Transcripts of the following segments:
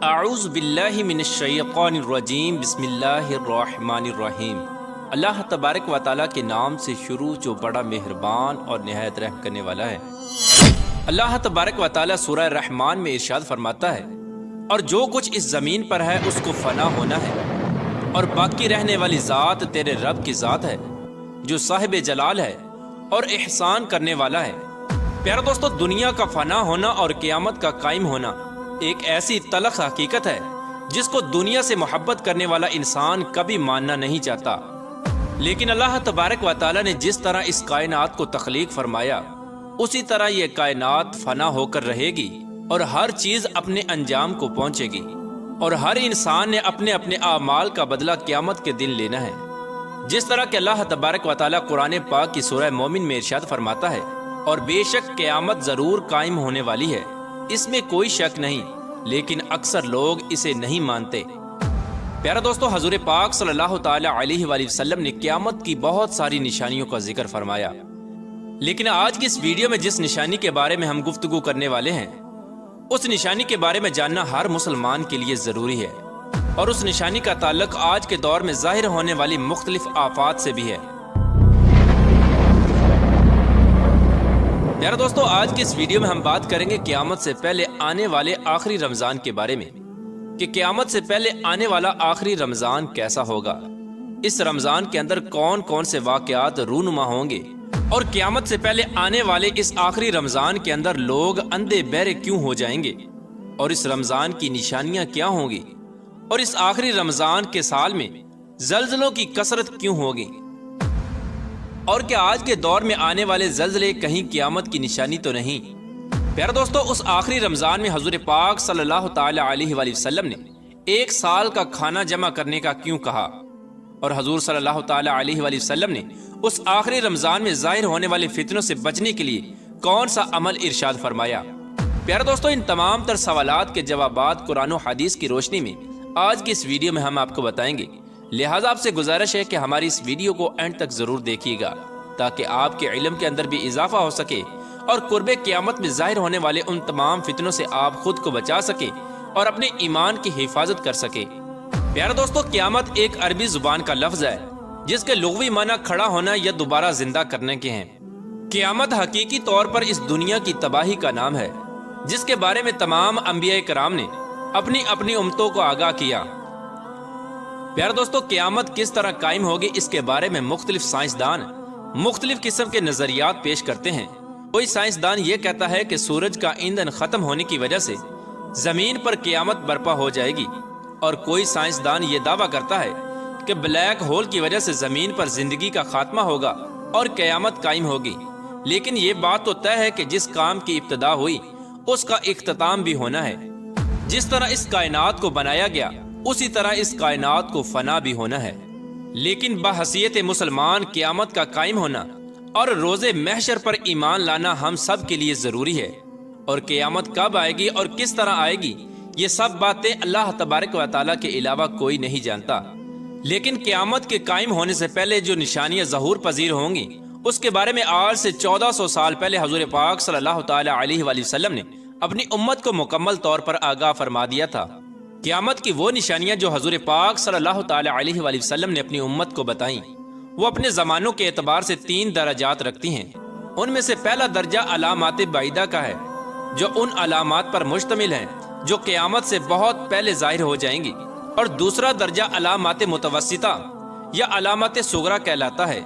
اعوذ باللہ من الشیطان الرجیم بسم اللہ الرحمن الرحیم۔ اللہ تبارک و تعالیٰ کے نام سے شروع جو بڑا مہربان اور نہایت رحم کرنے والا ہے۔ اللہ تبارک و تعالیٰ سورہ رحمان میں ارشاد فرماتا ہے، اور جو کچھ اس زمین پر ہے اس کو فنا ہونا ہے، اور باقی رہنے والی ذات تیرے رب کی ذات ہے جو صاحب جلال ہے اور احسان کرنے والا ہے۔ پیارے دوستو، دنیا کا فنا ہونا اور قیامت کا قائم ہونا ایک ایسی تلخ حقیقت ہے جس کو دنیا سے محبت کرنے والا انسان کبھی ماننا نہیں چاہتا، لیکن اللہ تبارک و تعالیٰ نے جس طرح اس کائنات کو تخلیق فرمایا اسی طرح یہ کائنات فنا ہو کر رہے گی اور ہر چیز اپنے انجام کو پہنچے گی، اور ہر انسان نے اپنے اپنے اعمال کا بدلہ قیامت کے دن لینا ہے۔ جس طرح کہ اللہ تبارک و تعالیٰ قرآن پاک کی سورہ مومن میں ارشاد فرماتا ہے، اور بے شک قیامت ضرور قائم ہونے والی ہے، اس میں کوئی شک نہیں، لیکن اکثر لوگ اسے نہیں مانتے۔ پیارا دوستو، حضور پاک صلی اللہ تعالی علیہ وآلہ وسلم نے قیامت کی بہت ساری نشانیوں کا ذکر فرمایا، لیکن آج کی اس ویڈیو میں جس نشانی کے بارے میں ہم گفتگو کرنے والے ہیں اس نشانی کے بارے میں جاننا ہر مسلمان کے لیے ضروری ہے، اور اس نشانی کا تعلق آج کے دور میں ظاہر ہونے والی مختلف آفات سے بھی ہے۔ پیارے دوستو، آج کی اس ویڈیو میں ہم بات کریں گے قیامت سے پہلے آنے والے آخری رمضان کے بارے میں، کہ قیامت سے پہلے آنے والا آخری رمضان کیسا ہوگا، اس رمضان کے اندر کون کون سے واقعات رونما ہوں گے، اور قیامت سے پہلے آنے والے اس آخری رمضان کے اندر لوگ اندھے بہرے کیوں ہو جائیں گے، اور اس رمضان کی نشانیاں کیا ہوں گی، اور اس آخری رمضان کے سال میں زلزلوں کی کثرت کیوں ہوگی، اور کیا آج کے دور میں آنے والے زلزلے کہیں قیامت کی نشانی تو نہیں۔ پیارے دوستو، اس آخری رمضان میں حضور پاک صلی اللہ تعالی علیہ وآلہ وسلم نے ایک سال کا کھانا جمع کرنے کا کیوں کہا، اور حضور صلی اللہ تعالی علیہ وآلہ وسلم نے اس آخری رمضان میں ظاہر ہونے والے فتنوں سے بچنے کے لیے کون سا عمل ارشاد فرمایا۔ پیارے دوستو، ان تمام تر سوالات کے جوابات قرآن و حدیث کی روشنی میں آج کی اس ویڈیو میں ہم آپ کو بتائیں گے، لہٰذا آپ سے گزارش ہے کہ ہماری اس ویڈیو کو اینڈ تک ضرور دیکھیے گا تاکہ آپ کے علم کے اندر بھی اضافہ ہو سکے اور قرب قیامت میں ظاہر ہونے والے ان تمام فتنوں سے آپ خود کو بچا سکے اور اپنے ایمان کی حفاظت کر سکے۔ پیارے دوستو، قیامت ایک عربی زبان کا لفظ ہے جس کے لغوی معنی کھڑا ہونا یا دوبارہ زندہ کرنے کے ہیں۔ قیامت حقیقی طور پر اس دنیا کی تباہی کا نام ہے جس کے بارے میں تمام انبیاء کرام نے اپنی اپنی امتوں کو آگاہ کیا۔ پیارے دوستو، قیامت کس طرح قائم ہوگی اس کے بارے میں مختلف سائنسدان مختلف قسم کے نظریات پیش کرتے ہیں۔ کوئی سائنسدان یہ کہتا ہے کہ سورج کا ایندھن ختم ہونے کی وجہ سے زمین پر قیامت برپا ہو جائے گی، اور کوئی سائنسدان یہ دعویٰ کرتا ہے کہ بلیک ہول کی وجہ سے زمین پر زندگی کا خاتمہ ہوگا اور قیامت قائم ہوگی۔ لیکن یہ بات تو طے ہے کہ جس کام کی ابتدا ہوئی اس کا اختتام بھی ہونا ہے۔ جس طرح اس کائنات کو بنایا گیا اسی طرح اس کائنات کو فنا بھی ہونا ہے، لیکن بحیثیت مسلمان قیامت کا قائم ہونا اور روز محشر پر ایمان لانا ہم سب کے لیے ضروری ہے، اور قیامت کب آئے گی اور کس طرح آئے گی یہ سب باتیں اللہ تبارک و تعالیٰ کے علاوہ کوئی نہیں جانتا۔ لیکن قیامت کے قائم ہونے سے پہلے جو نشانیاں ظہور پذیر ہوں گی اس کے بارے میں آج سے 1400 سال پہلے حضور پاک صلی اللہ تعالی علیہ وآلہ وسلم نے اپنی امت کو مکمل طور پر آگاہ فرما دیا تھا۔ قیامت کی وہ نشانیاں جو حضور پاک صلی اللہ تعالی علیہ وآلہ وسلم نے اپنی امت کو بتائیں وہ اپنے زمانوں کے اعتبار سے 3 درجات رکھتی ہیں۔ ان میں سے پہلا درجہ علامات بعیدہ کا ہے، جو ان علامات پر مشتمل ہیں جو قیامت سے بہت پہلے ظاہر ہو جائیں گی، اور دوسرا درجہ علامات متوسطہ یا علامات صغرا کہلاتا ہے،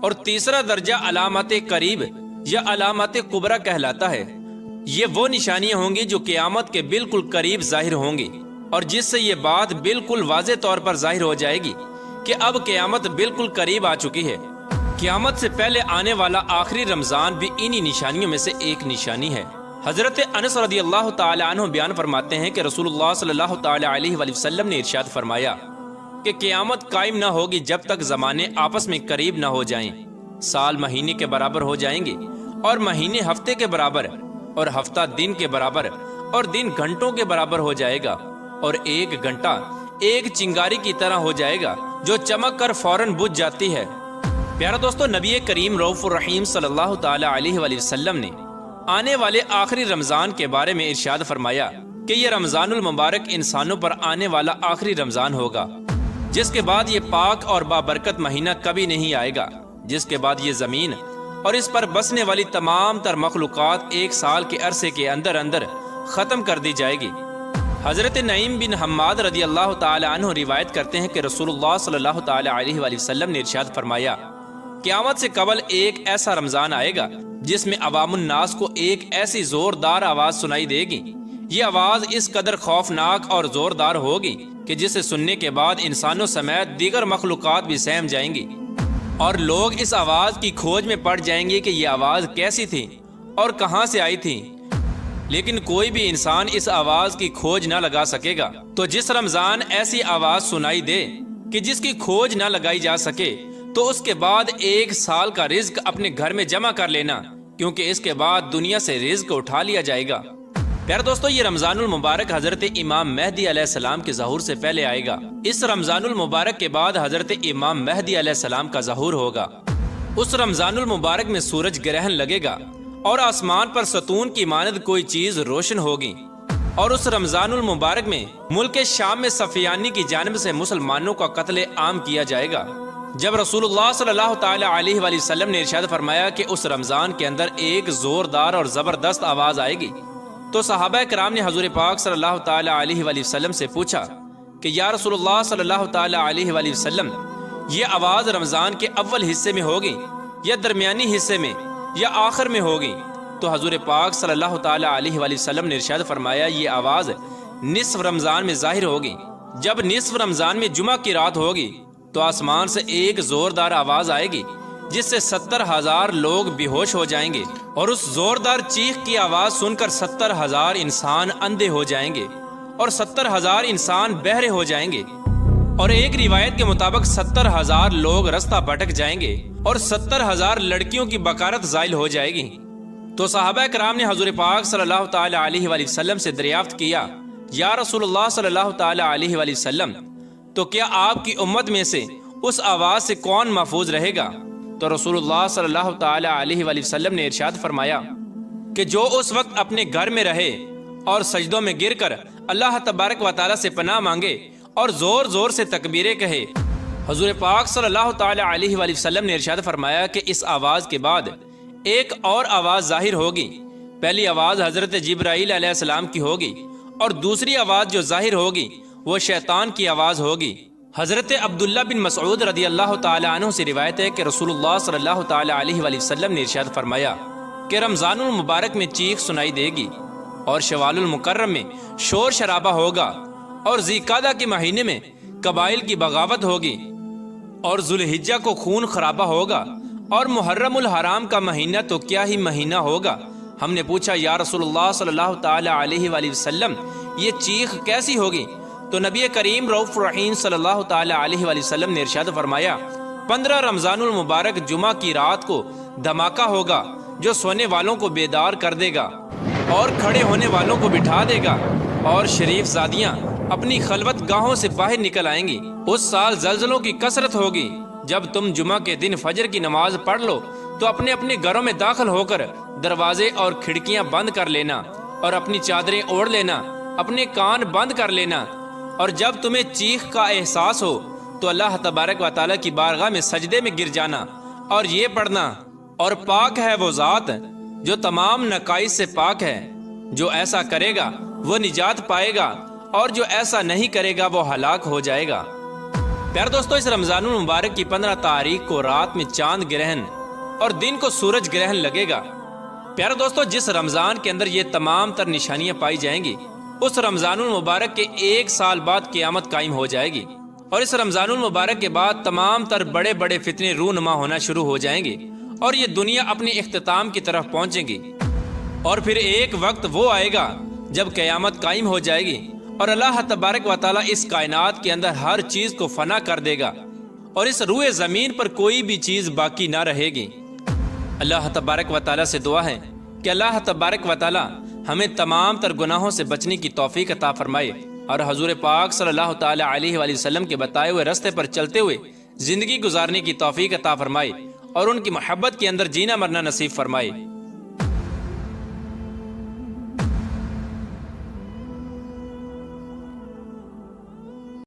اور تیسرا درجہ علامات قریب یا علامات کبریٰ کہلاتا ہے۔ یہ وہ نشانیاں ہوں گی جو قیامت کے بالکل قریب ظاہر ہوں گی، اور جس سے یہ بات بالکل واضح طور پر ظاہر ہو جائے گی کہ اب قیامت بالکل قریب آ چکی ہے۔ قیامت سے پہلے آنے والا آخری رمضان بھی انہی نشانیوں میں سے ایک نشانی ہے۔ حضرت انس رضی اللہ تعالی عنہ بیان فرماتے ہیں کہ رسول اللہ صلی اللہ تعالی علیہ وآلہ وسلم نے ارشاد فرمایا کہ قیامت قائم نہ ہوگی جب تک زمانے آپس میں قریب نہ ہو جائیں۔ سال مہینے کے برابر ہو جائیں گے، اور مہینے ہفتے کے برابر، اور ہفتہ دن کے برابر، اور دن گھنٹوں کے برابر ہو جائے گا، اور ایک گھنٹہ ایک چنگاری کی طرح ہو جائے گا جو چمک کر فوراً بجھ جاتی ہے۔ پیارا دوستو، نبی کریم رؤوف الرحیم صلی اللہ تعالی علیہ وآلہ وسلم نے آنے والے آخری رمضان کے بارے میں ارشاد فرمایا کہ یہ رمضان المبارک انسانوں پر آنے والا آخری رمضان ہوگا، جس کے بعد یہ پاک اور بابرکت مہینہ کبھی نہیں آئے گا، جس کے بعد یہ زمین اور اس پر بسنے والی تمام تر مخلوقات ایک سال کے عرصے کے اندر اندر ختم کر دی جائے گی۔ حضرت نعیم بن حماد رضی اللہ تعالی عنہ روایت کرتے ہیں کہ رسول اللہ صلی اللہ تعالی علیہ وآلہ وسلم نے ارشاد فرمایا، قیامت سے قبل ایک ایسا رمضان آئے گا جس میں عوام الناس کو ایک ایسی زوردار آواز سنائی دے گی۔ یہ آواز اس قدر خوفناک اور زوردار ہوگی کہ جسے سننے کے بعد انسانوں سمیت دیگر مخلوقات بھی سہم جائیں گی، اور لوگ اس آواز کی کھوج میں پڑ جائیں گے کہ یہ آواز کیسی تھی اور کہاں سے آئی تھی، لیکن کوئی بھی انسان اس آواز کی کھوج نہ لگا سکے گا۔ تو جس رمضان ایسی آواز سنائی دے کہ جس کی کھوج نہ لگائی جا سکے، تو اس کے بعد ایک سال کا رزق اپنے گھر میں جمع کر لینا، کیونکہ اس کے بعد دنیا سے رزق اٹھا لیا جائے گا۔ پیارے دوستو، یہ رمضان المبارک حضرت امام مہدی علیہ السلام کے ظہور سے پہلے آئے گا۔ اس رمضان المبارک کے بعد حضرت امام مہدی علیہ السلام کا ظہور ہوگا۔ اس رمضان المبارک میں سورج گرہن لگے گا اور آسمان پر ستون کی مانند کوئی چیز روشن ہوگی، اور اس رمضان المبارک میں ملک شام میں سفیانی کی جانب سے مسلمانوں کا قتل عام کیا جائے گا۔ جب رسول اللہ صلی اللہ تعالی علیہ وآلہ وسلم نے ارشاد فرمایا کہ اس رمضان کے اندر ایک زوردار اور زبردست آواز آئے گی، تو صحابہ کرام نے حضور پاک صلی اللہ تعالی علیہ وآلہ وسلم سے پوچھا کہ یا رسول اللہ صلی اللہ تعالی علیہ وآلہ وسلم، یہ آواز رمضان کے اول حصے میں ہوگی یا درمیانی حصے میں یا آخر میں ہوگی؟ تو حضور پاک صلی اللہ تعالی علیہ وآلہ وسلم نے ارشاد فرمایا، یہ آواز نصف رمضان میں ظاہر ہوگی۔ جب نصف رمضان میں جمعہ کی رات ہوگی تو آسمان سے ایک زوردار آواز آئے گی جس سے 70,000 لوگ بے ہوش ہو جائیں گے، اور اس زوردار چیخ کی آواز سن کر 70,000 انسان اندھے ہو جائیں گے اور 70,000 انسان بہرے ہو جائیں گے، اور ایک روایت کے مطابق 70,000 لوگ رستہ بھٹک جائیں گے اور 70,000 لڑکیوں کی بکارت زائل ہو جائے گی۔ تو صحابہ کرام نے حضور پاک صلی اللہ تعالی علیہ وآلہ وسلم سے دریافت کیا، یا رسول اللہ صلی اللہ تعالی علیہ وآلہ وسلم، تو کیا آپ کی امت میں سے اس آواز سے کون محفوظ رہے گا؟ تو رسول اللہ صلی اللہ تعالی علیہ وآلہ وسلم نے ارشاد فرمایا کہ جو اس وقت اپنے گھر میں رہے اور سجدوں میں گر کر اللہ تبارک و تعالی سے پناہ مانگے اور زور زور سے تکبیریں کہے۔ حضور پاک صلی اللہ تعالی علیہ وآلہ وسلم نے ارشاد فرمایا کہ اس آواز کے بعد ایک اور آواز ظاہر ہوگی۔ پہلی آواز حضرت جبرائیل علیہ السلام کی ہوگی، اور دوسری آواز جو ظاہر ہوگی وہ شیطان کی آواز ہوگی۔ حضرت عبداللہ بن مسعود رضی اللہ تعالی عنہ سے روایت ہے کہ رسول اللہ صلی اللہ تعالی علیہ وآلہ وسلم نے ارشاد فرمایا کہ رمضان المبارک میں چیخ سنائی دے گی، اور شوال المکرم میں شور شرابہ ہوگا، اور ذیقعدہ کے مہینے میں قبائل کی بغاوت ہوگی، اور ذوالحجہ کو خون خرابہ ہوگا، اور محرم الحرام کا مہینہ تو کیا ہی مہینہ ہوگا۔ ہم نے پوچھا، یا رسول اللہ صلی اللہ تعالی علیہ وآلہ وسلم، یہ چیخ کیسی ہوگی؟ تو نبی کریم رؤوف الرحیم صلی اللہ تعالی علیہ وآلہ وسلم نے ارشاد فرمایا، 15 رمضان المبارک جمعہ کی رات کو دھماکہ ہوگا جو سونے والوں کو بیدار کر دے گا اور کھڑے ہونے والوں کو بٹھا دے گا، اور شریف زادیاں اپنی خلوت گاہوں سے باہر نکل آئیں گی۔ اس سال زلزلوں کی کثرت ہوگی۔ جب تم جمعہ کے دن فجر کی نماز پڑھ لو تو اپنے اپنے گھروں میں داخل ہو کر دروازے اور کھڑکیاں بند کر لینا، اور اپنی چادریں اوڑھ لینا، اپنے کان بند کر لینا، اور جب تمہیں چیخ کا احساس ہو تو اللہ تبارک و تعالیٰ کی بارگاہ میں سجدے میں گر جانا اور یہ پڑھنا، اور پاک ہے وہ ذات جو تمام نقائص سے پاک ہے، جو ایسا کرے گا وہ نجات پائے گا، اور جو ایسا نہیں کرے گا وہ ہلاک ہو جائے گا۔ پیارے دوستو، اس رمضان المبارک کی 15 تاریخ کو رات میں چاند گرہن اور دن کو سورج گرہن لگے گا۔ پیارے دوستو، جس رمضان کے اندر یہ تمام تر نشانیاں پائی جائیں گی، اس رمضان المبارک کے 1 سال بعد قیامت قائم ہو جائے گی، اور اس رمضان المبارک کے بعد تمام تر بڑے بڑے فتنے رونما ہونا شروع ہو جائیں گے، اور یہ دنیا اپنی اختتام کی طرف پہنچے گی۔ اور پھر ایک وقت وہ آئے گا جب قیامت قائم ہو جائے گی، اور اللہ تبارک و تعالیٰ اس کائنات کے اندر ہر چیز کو فنا کر دے گا، اور اس روئے زمین پر کوئی بھی چیز باقی نہ رہے گی۔ اللہ تبارک و تعالیٰ سے دعا ہے کہ اللہ تبارک و تعالیٰ ہمیں تمام تر گناہوں سے بچنے کی توفیق عطا فرمائے، اور حضور پاک صلی اللہ تعالی علیہ وآلہ وسلم کے بتائے ہوئے راستے پر چلتے ہوئے زندگی گزارنے کی توفیق عطا فرمائے، اور ان کی محبت کے اندر جینا مرنا نصیب فرمائے۔